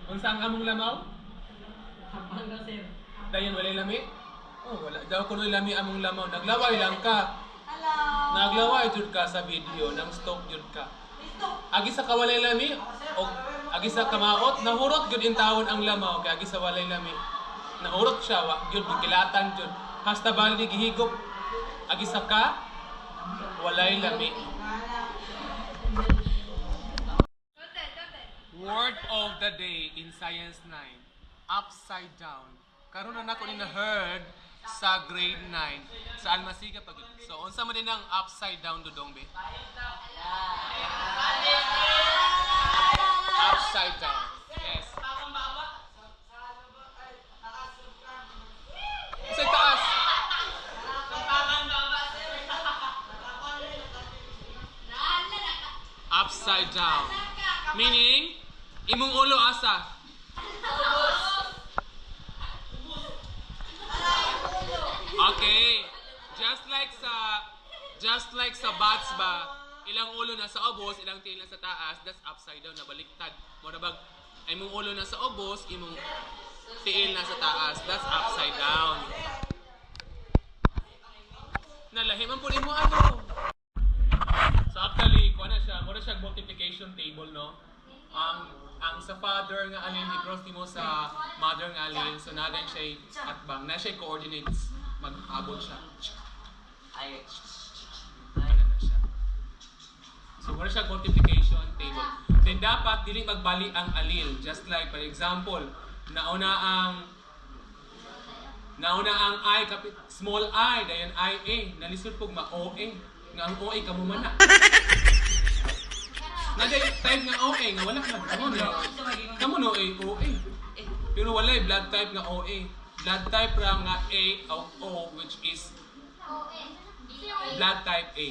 Unsa ang among lamaw? Pampanga sir. Dayon walay lami? Oh, wala daw kuno lami among lamaw. Naglaway lang ka. Hello. Naglaway jud ka sa video, nang stop jud ka. Agi sa kawalay lami o agi sa kamaot nahurot jud in taon ang lamaw kay agi sa walay lami. Nahurot siya wa jud kilatan jud. Hasta bali gihigop agi sa ka walay lami. Word of the day in Science 9, upside down. Karon na nako ni na-heard sa grade 9 sa Almasiga pag. So unsa man din ang upside down dudong be? Upside down. Yes. Sa taas. Upside down. Meaning imong ulo asa? Okay. Just like sa bats ba, ilang ulo na sa ubos, ilang tiil na sa taas, that's upside down, nabaliktad. Mura bag imong ulo na sa ubos, imong tiil na sa taas, that's upside down. Nalahim ang puli mo ano? So actually, kuha na siya, mura siya multiplication table, no? Ang sa father nga alin i-cross mo sa mother nga alin, so nagan siya atbang, na siya coordinates, mag-abot siya. Ay, ano na siya. So mura siya multiplication table. Then dapat dili magbali ang alin, just like for example, nauna ang I, small I, dayon IA, nalisod pog ma-OA, nga ang OA kamo man na. Naday type nga OA nga wala man. Kamo no OA. Pero wala blood type nga OA. Blood type ra nga A o O, which is blood type A.